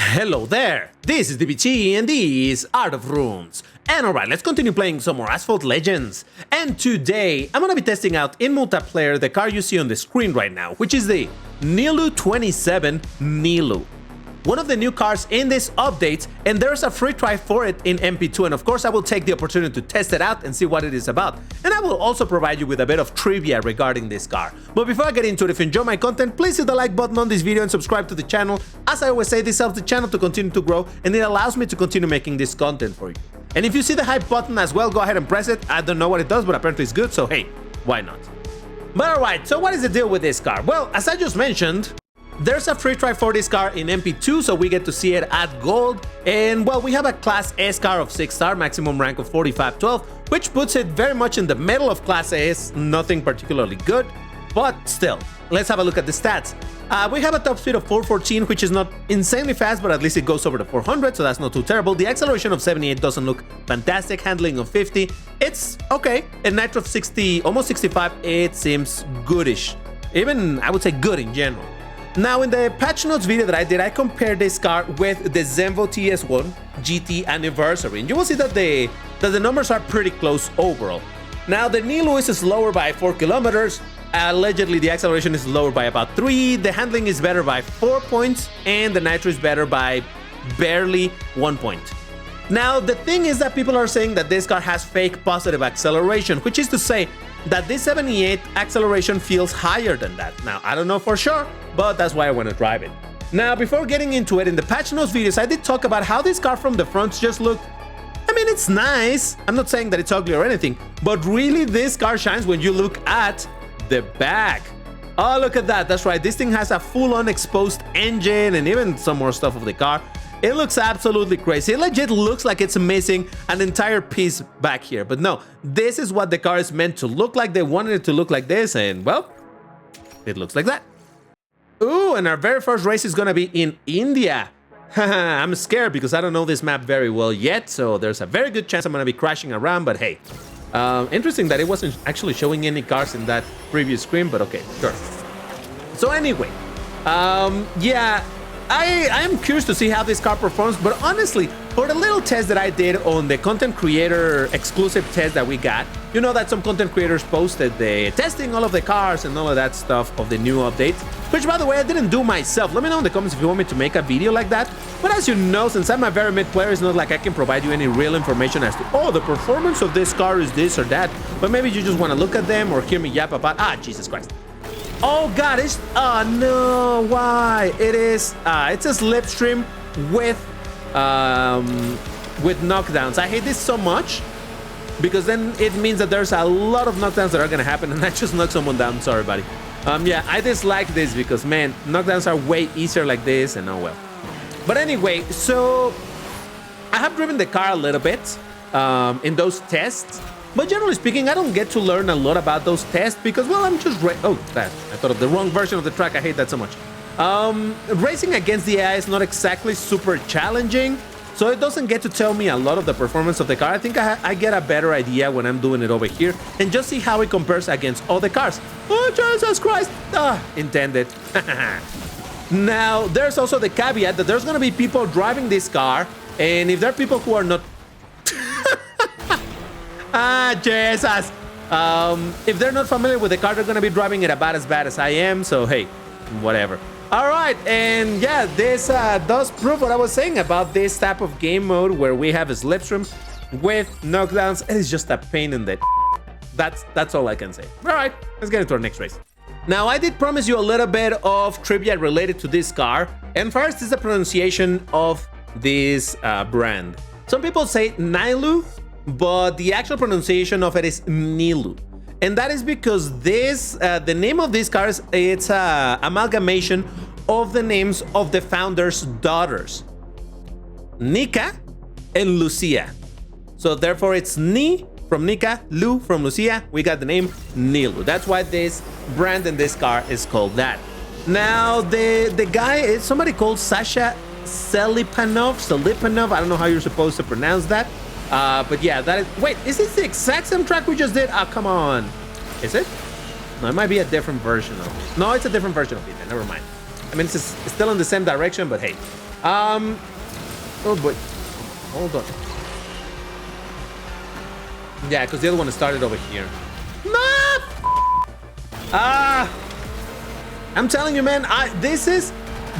Hello there, this is DBT and this is Art of Runes. And alright, let's continue playing some more Asphalt Legends. And today, I'm gonna be testing out in multiplayer the car you see on the screen right now, which is the Nilu27 Nilu. One of the new cars in this update, and there's a free try for it in MP2, and of course I will take the opportunity to test it out and see what it is about. And I will also provide you with a bit of trivia regarding this car. But before I get into it, if you enjoy my content, please hit the like button on this video and subscribe to the channel. As I always say, this helps the channel to continue to grow, and it allows me to continue making this content for you. And if you see the hype button as well, go ahead and press it. I don't know what it does, but apparently it's good, so hey, why not? But alright, so what is the deal with this car? Well, as I just mentioned, there's a free try for this car in MP2, so we get to see it at gold. And well, we have a Class S car of 6-star, maximum rank of 4512, which puts it very much in the middle of Class S, nothing particularly good, but still. Let's have a look at the stats. We have a top speed of 414, which is not insanely fast, but at least it goes over the 400, so that's not too terrible. The acceleration of 78 doesn't look fantastic. Handling of 50, it's okay. And nitro of 60, almost 65, it seems goodish. Even, I would say good in general. Now, in the patch notes video that I did, I compared this car with the Zenvo TS1 GT Anniversary, and you will see that the numbers are pretty close overall. Now, the Nilu is slower by 4 kilometers. Allegedly, the acceleration is lower by about 3, the handling is better by 4 points, and the nitro is better by barely 1 point. Now, the thing is that people are saying that this car has fake positive acceleration, which is to say that this 78 acceleration feels higher than that. Now, I don't know for sure, but that's why I want to drive it. Now, before getting into it, in the patch notes videos, I did talk about how this car from the front just looked, I mean, it's nice. I'm not saying that it's ugly or anything, but really this car shines when you look at the back. Oh, look at that. That's right. This thing has a full-on exposed engine and even some more stuff of the car. It looks absolutely crazy. It legit looks like it's missing an entire piece back here. But no, this is what the car is meant to look like. They wanted it to look like this, and well, it looks like that. Ooh, and our very first race is gonna be in India. I'm scared because I don't know this map very well yet, so there's a very good chance I'm gonna be crashing around, but hey. Interesting that it wasn't actually showing any cars in that previous screen, but okay, sure. So anyway, yeah, I am curious to see how this car performs, but honestly, for the little test that I did on the content creator exclusive test that we got, you know that some content creators posted the testing all of the cars and all of that stuff of the new updates, which by the way, I didn't do myself. Let me know in the comments if you want me to make a video like that. But as you know, since I'm a very mid player, it's not like I can provide you any real information as to, oh, the performance of this car is this or that, but maybe you just want to look at them or hear me yap about, Jesus Christ. Oh god, it's, oh no, why? It's a slipstream with knockdowns. I hate this so much because then it means that there's a lot of knockdowns that are gonna happen and I just knock someone down. Sorry, buddy. Yeah, I dislike this because, man, knockdowns are way easier like this, and oh well. But anyway, so I have driven the car a little bit in those tests. But generally speaking, I don't get to learn a lot about those tests because, well, I'm just I thought of the wrong version of the track. I hate that so much. Racing against the AI is not exactly super challenging, so it doesn't get to tell me a lot of the performance of the car. I think I get a better idea when I'm doing it over here and just see how it compares against other cars. Oh, Jesus Christ! Intended. Now, there's also the caveat that there's gonna be people driving this car, and if there are people who are not Jesus. If they're not familiar with the car, they're gonna be driving it about as bad as I am, so hey, whatever. All right, and yeah, this does prove what I was saying about this type of game mode where we have a slipstream with knockdowns. It is just a pain in the that's all I can say. All right, let's get into our next race. Now, I did promise you a little bit of trivia related to this car, and first is the pronunciation of this brand. Some people say Nilu, but the actual pronunciation of it is Nilu. And that is because this, the name of these cars, it's a amalgamation of the names of the founders' daughters, Nika and Lucia. So therefore it's Ni from Nika, Lu from Lucia. We got the name Nilu. That's why this brand and this car is called that. Now the guy is somebody called Sasha Selipanov. I don't know how you're supposed to pronounce that. But yeah, that is, wait, is this the exact same track we just did? Oh, come on. Is it? No, it might be a different version of it. No, it's a different version of it. Never mind. I mean, it's still in the same direction, but hey. Oh boy. Hold on. Yeah, because the other one started over here. No! I'm telling you, man, this is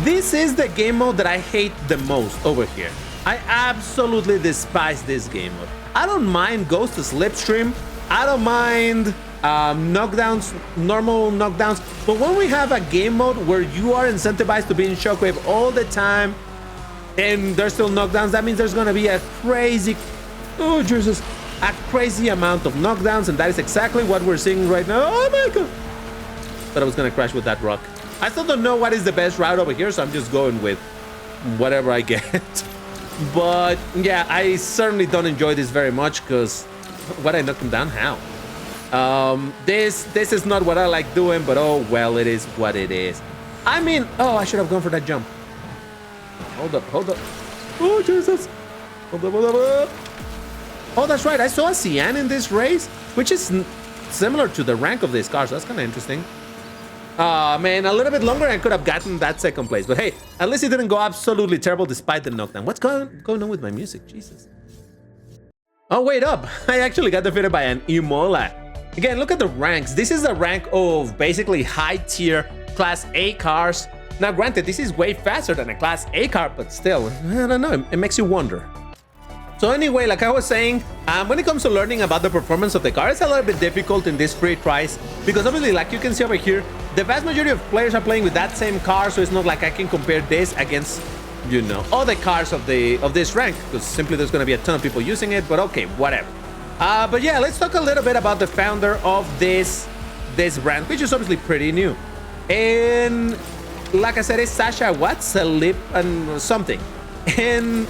the game mode that I hate the most over here. I absolutely despise this game mode. I don't mind Ghost to Slipstream. I don't mind knockdowns, normal knockdowns. But when we have a game mode where you are incentivized to be in Shockwave all the time and there's still knockdowns, that means there's going to be a crazy, oh Jesus, a crazy amount of knockdowns. And that is exactly what we're seeing right now. Oh my God. Thought I was going to crash with that rock. I still don't know what is the best route over here, so I'm just going with whatever I get. But yeah, I certainly don't enjoy this very much because what, I knocked him down? How? This is not what I like doing, but oh well, it is what it is. I mean, oh, I should have gone for that jump. Hold up. Oh Jesus. Hold up. Oh, that's right. I saw a Cyan in this race, which is similar to the rank of this car, so that's kind of interesting. Man, a little bit longer I could have gotten that second place. But hey, at least it didn't go absolutely terrible despite the knockdown. What's going on with my music? Jesus. Oh, wait up. I actually got defeated by an Imola. Again, look at the ranks. This is the rank of basically high-tier Class A cars. Now, granted, this is way faster than a Class A car, but still, I don't know. It makes you wonder. So anyway, like I was saying, when it comes to learning about the performance of the car, it's a little bit difficult in these free tries because obviously, like you can see over here, the vast majority of players are playing with that same car, so it's not like I can compare this against, you know, other cars of this rank because simply there's going to be a ton of people using it. But okay, whatever. But yeah, let's talk a little bit about the founder of this brand, which is obviously pretty new. And like I said, it's Sasha Salip and something. And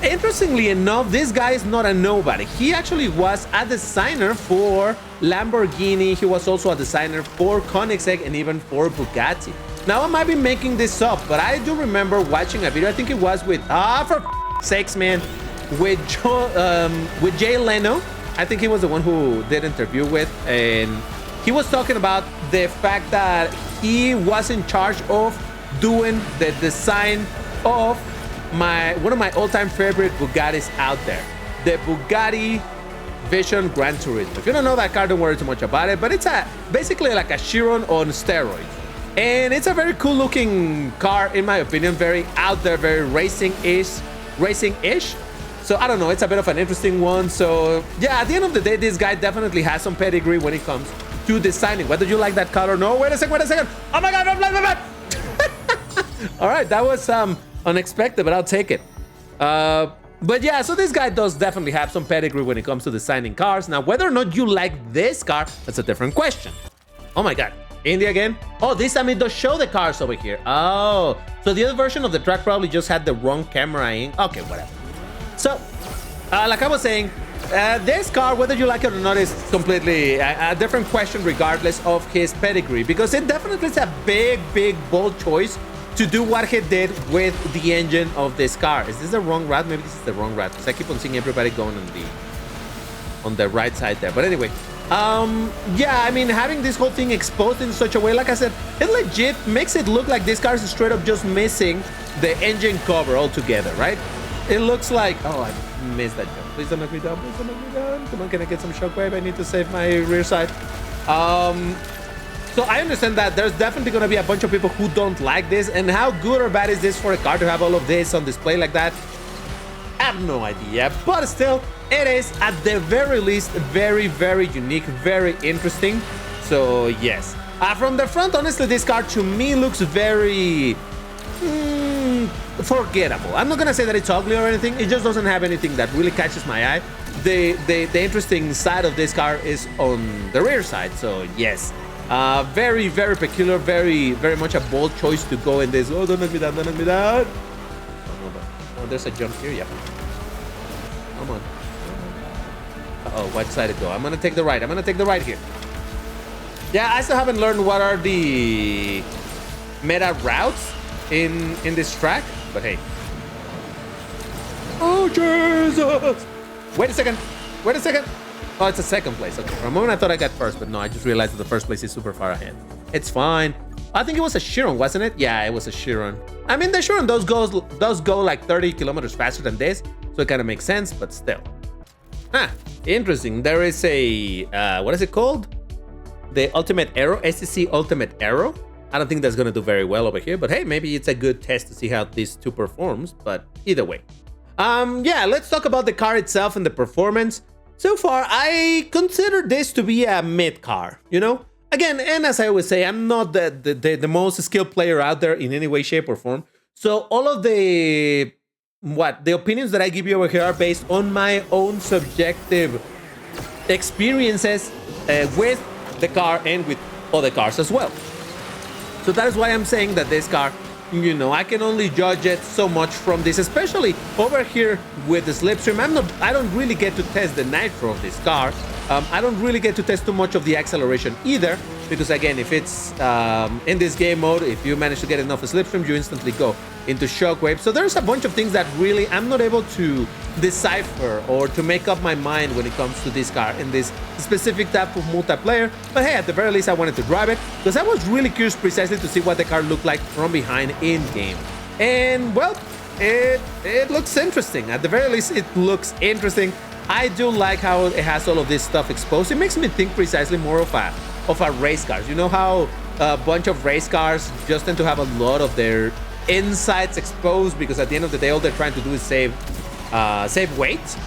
interestingly enough, this guy is not a nobody. He actually was a designer for Lamborghini. He was also a designer for Koenigsegg and even for Bugatti. Now, I might be making this up, but I do remember watching a video. I think it was with, for sakes, man, with Jay Leno. I think he was the one who did interview with, and he was talking about the fact that he was in charge of doing the design of one of my all-time favorite Bugattis out there, the Bugatti Vision Gran Turismo. If you don't know that car, don't worry too much about it, but it's basically like a Chiron on steroids. And it's a very cool looking car, in my opinion, very out there, very racing-ish. So I don't know, it's a bit of an interesting one. So yeah, at the end of the day, this guy definitely has some pedigree when it comes to designing, whether you like that car or no. Wait a second. Oh my God, all right, that was unexpected, but I'll take it. But yeah, so this guy does definitely have some pedigree when it comes to designing cars. Now, whether or not you like this car, that's a different question. Oh my God, India again? Oh, this time it does show the cars over here. Oh, so the other version of the track probably just had the wrong camera in. Okay, whatever. So, like I was saying, this car, whether you like it or not, is completely a different question regardless of his pedigree, because it definitely is a big, bold choice to do what he did with the engine of this car. Is this the wrong route? Maybe this is the wrong route, because I keep on seeing everybody going on the right side there. But anyway, yeah, I mean, having this whole thing exposed in such a way, like I said, it legit makes it look like this car is straight up just missing the engine cover altogether, right? It looks like, oh, I missed that jump. Please don't knock me down. Please don't knock me down. Come on, can I get some shockwave? I need to save my rear side. So I understand that there's definitely going to be a bunch of people who don't like this. And how good or bad is this for a car to have all of this on display like that? I have no idea. But still, it is at the very least very unique, very interesting. So yes. From the front, honestly, this car to me looks very forgettable. I'm not gonna say that it's ugly or anything. It just doesn't have anything that really catches my eye. The interesting side of this car is on the rear side. So yes, very peculiar, very much a bold choice to go in this. Oh, don't knock me down, don't knock me down. Oh, there's a jump here. Yep. Come on. Oh, what side to go? I'm gonna take the right. I'm gonna take the right here. Yeah, I still haven't learned what are the meta routes in this track, but hey. Oh, Jesus! Wait a second. Oh, it's a second place. Okay, for a moment I thought I got first, but no, I just realized that the first place is super far ahead. It's fine. I think it was a Chiron, wasn't it? Yeah, it was a Chiron. I mean, the Chiron does go like 30 kilometers faster than this, so it kind of makes sense, but still. Huh, interesting. There is a, what is it called? The Ultimate Aero, SCC Ultimate Aero. I don't think that's gonna do very well over here, but hey, maybe it's a good test to see how these two performs, but either way. Yeah, let's talk about the car itself and the performance. So far, I consider this to be a mid car, you know? Again, and as I always say, I'm not the most skilled player out there in any way, shape, or form. So all of the opinions that I give you over here are based on my own subjective experiences with the car and with other cars as well. So that is why I'm saying that this car, you know, I can only judge it so much from this, especially over here with the slipstream. I don't really get to test the nitro of this car. I don't really get to test too much of the acceleration either, because again, if it's in this game mode, if you manage to get enough slipstream, you instantly go into shockwave. So there's a bunch of things that really I'm not able to decipher or to make up my mind when it comes to this car in this specific type of multiplayer. But hey, at the very least, I wanted to drive it because I was really curious precisely to see what the car looked like from behind in game. And well, it looks interesting. At the very least, it looks interesting. I do like how it has all of this stuff exposed. It makes me think precisely more of a race cars. You know how a bunch of race cars just tend to have a lot of their insides exposed because at the end of the day, all they're trying to do is save weight.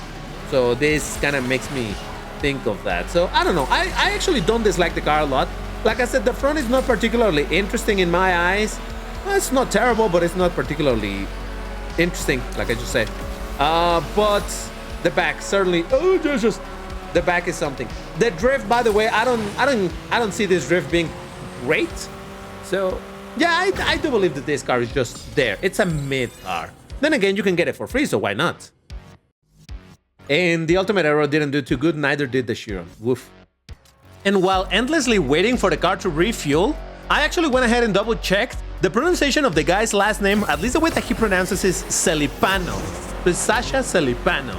So this kind of makes me think of that. So I don't know. I actually don't dislike the car a lot. Like I said, the front is not particularly interesting in my eyes. Well, it's not terrible, but it's not particularly interesting, like I just said. But the back certainly. Oh Jesus, the back is something. The drift, by the way, I don't see this drift being great. So yeah, I do believe that this car is just there. It's a mid car. Then again, you can get it for free, so why not? And the Ultimate Aero didn't do too good, neither did the Chiron. Woof. And while endlessly waiting for the car to refuel, I actually went ahead and double checked the pronunciation of the guy's last name, at least the way that he pronounces is Selipano. It's Sasha Selipano.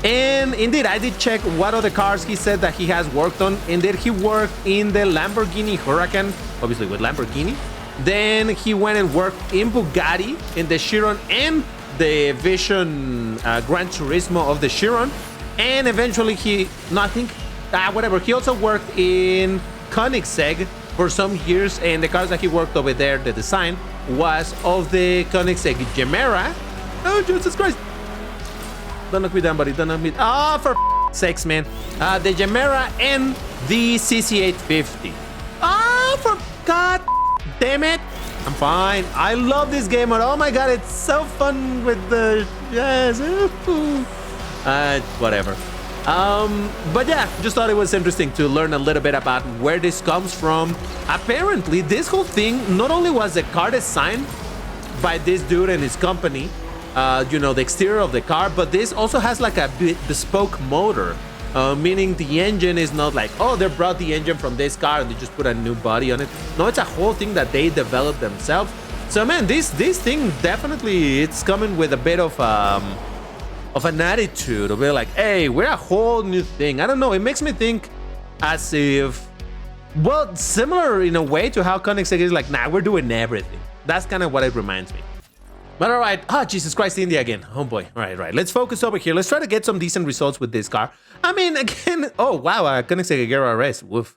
And indeed, I did check what other cars he said that he has worked on. Indeed, he worked in the Lamborghini Huracan, obviously with Lamborghini. Then he went and worked in Bugatti, in the Chiron, and the Vision Gran Turismo of the Chiron. And eventually he also worked in Koenigsegg for some years, and the cars that he worked over there, the design was of the Koenigsegg Gemera. Oh, Jesus Christ. Don't knock me down, buddy. Don't knock me. Oh, for sakes, man. The Gemera and the CC850. Oh, for God damn it. I'm fine. I love this game mode. Oh my God, it's so fun with the... Yes. Whatever. But yeah, just thought it was interesting to learn a little bit about where this comes from. Apparently, this whole thing not only was a car designed by this dude and his company, you know, the exterior of the car, but this also has like a bespoke motor, meaning the engine is not like, oh, they brought the engine from this car and they just put a new body on it. No, it's a whole thing that they developed themselves. So man, this thing definitely, it's coming with a bit of an attitude of being like, hey, we're a whole new thing. I don't know, it makes me think as if, well, similar in a way to how Koenigsegg is like, nah, we're doing everything. That's kind of what it reminds me. But all right, Jesus Christ, India again. Oh boy, all right. Let's focus over here. Let's try to get some decent results with this car. I mean, again, oh wow, Koenigsegg Agera RS, woof.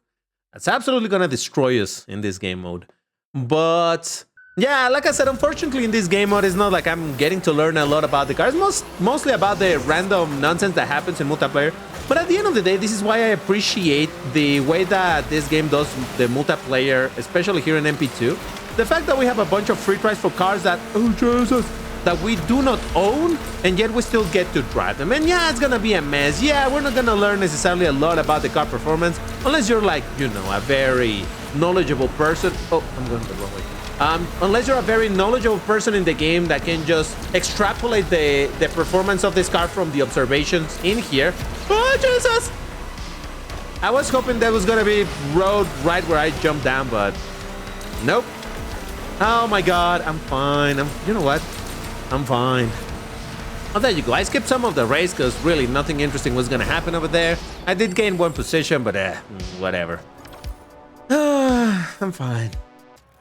That's absolutely gonna destroy us in this game mode. But yeah, like I said, unfortunately in this game mode, it's not like I'm getting to learn a lot about the car. It's mostly about the random nonsense that happens in multiplayer. But at the end of the day, this is why I appreciate the way that this game does the multiplayer, especially here in MP2. The fact that we have a bunch of free tries for cars that, oh Jesus, that we do not own, and yet we still get to drive them. And yeah, it's gonna be a mess. Yeah, we're not gonna learn necessarily a lot about the car performance, unless you're like, you know, a very knowledgeable person. Oh, I'm going the wrong way. Unless you're a very knowledgeable person in the game that can just extrapolate the performance of this car from the observations in here. Oh, Jesus! I was hoping there was gonna be road right where I jumped down, but nope. Oh my God, I'm fine. You know what? I'm fine. Oh, there you go. I skipped some of the race because really nothing interesting was gonna happen over there. I did gain one position, but whatever. I'm fine.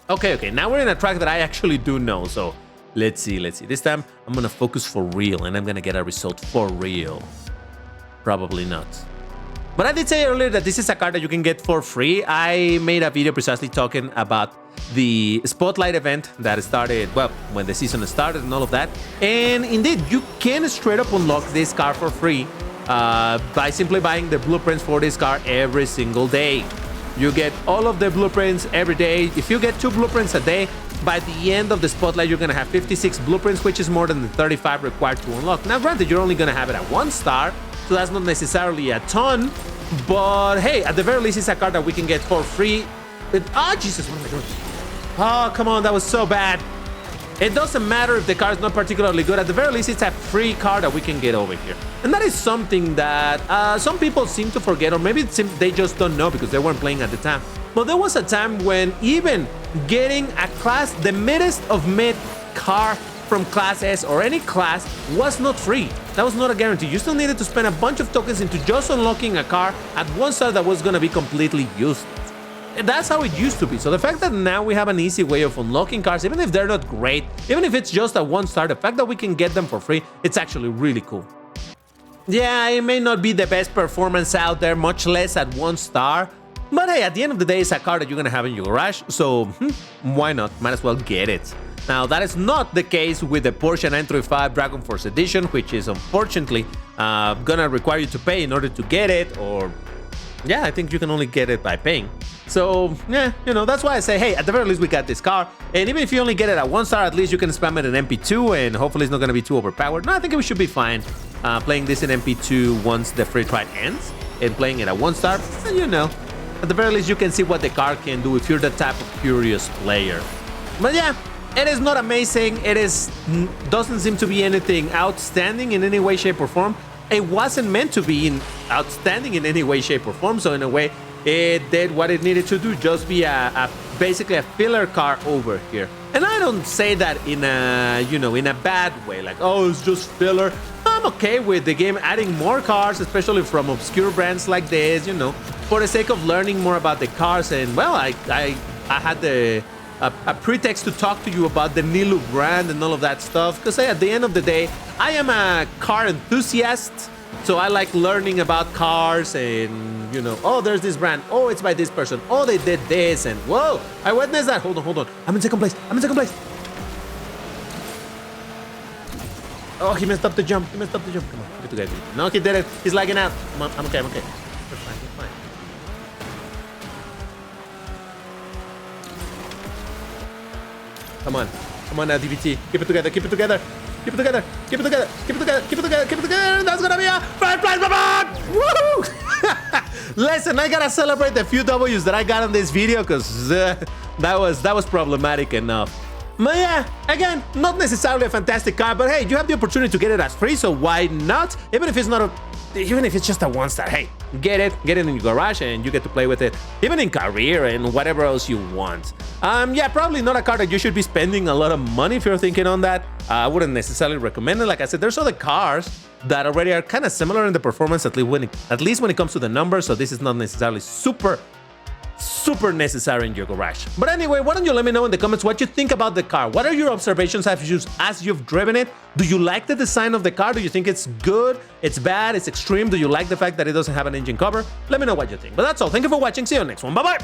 Okay, now we're in a track that I actually do know, so let's see. This time, I'm gonna focus for real, and I'm gonna get a result for real. Probably not. But I did say earlier that this is a car that you can get for free. I made a video precisely talking about the Spotlight event that started, well, when the season started and all of that. And indeed, you can straight up unlock this car for free by simply buying the blueprints for this car every single day. You get all of the blueprints every day. If you get 2 blueprints a day, by the end of the Spotlight, you're gonna have 56 blueprints, which is more than the 35 required to unlock. Now, granted, you're only gonna have it at 1 star, so that's not necessarily a ton, but hey, at the very least, it's a car that we can get for free. Jesus, what am I doing? Oh, come on, that was so bad. It doesn't matter if the car is not particularly good. At the very least, it's a free car that we can get over here. And that is something that some people seem to forget, or maybe they just don't know because they weren't playing at the time. But there was a time when even getting a class, the middest of mid car from class S or any class was not free. That was not a guarantee. You still needed to spend a bunch of tokens into just unlocking a car at 1 star that was going to be completely useless. That's how it used to be. So the fact that now we have an easy way of unlocking cars, even if they're not great, even if it's just a 1 star, the fact that we can get them for free, it's actually really cool. Yeah, it may not be the best performance out there, much less at 1 star, but hey, at the end of the day, it's a car that you're gonna have in your garage, so why not? Might as well get it. Now, that is not the case with the Porsche 935 Dragon Force Edition, which is unfortunately gonna require you to pay in order to get it, or yeah, I think you can only get it by paying. So yeah, you know, that's why I say, hey, at the very least we got this car, and even if you only get it at 1 star, at least you can spam it in MP2, and hopefully it's not gonna be too overpowered. No, I think we should be fine playing this in MP2 once the free trial ends, and playing it at 1 star, and you know, at the very least you can see what the car can do if you're the type of curious player. But yeah, it is not amazing. It doesn't seem to be anything outstanding in any way, shape, or form. It wasn't meant to be outstanding in any way, shape, or form. So in a way, it did what it needed to do, just be basically a filler car over here. And I don't say that in a bad way, like, oh, it's just filler. I'm okay with the game adding more cars, especially from obscure brands like this, you know, for the sake of learning more about the cars. And well, I had a pretext to talk to you about the Nilu brand and all of that stuff, because at the end of the day, I am a car enthusiast, so I like learning about cars and, you know, oh, there's this brand, oh, it's by this person, oh, they did this, and whoa, I witnessed that. Hold on, I'm in second place. Oh, he messed up the jump. Come on, get together. No, he did it. He's lagging out. Come on, I'm okay. We're fine. Come on now, DVT. Keep it together. That's gonna be a first place, woohoo! Listen, I gotta celebrate the few W's that I got on this video, because that was problematic enough. But yeah, again, not necessarily a fantastic car, but hey, you have the opportunity to get it as free, so why not? Even if it's just a 1 star, hey, get it in your garage and you get to play with it, even in career and whatever else you want. Yeah, probably not a car that you should be spending a lot of money if you're thinking on that. I wouldn't necessarily recommend it. Like I said, there's other cars that already are kind of similar in the performance, at least when it comes to the numbers, so this is not necessarily super necessary in your garage. But anyway, why don't you let me know in the comments what you think about the car? What are your observations as you've driven it? Do you like the design of the car? Do you think it's good? It's bad? It's extreme? Do you like the fact that it doesn't have an engine cover? Let me know what you think. But that's all. Thank you for watching. See you on the next one. Bye-bye!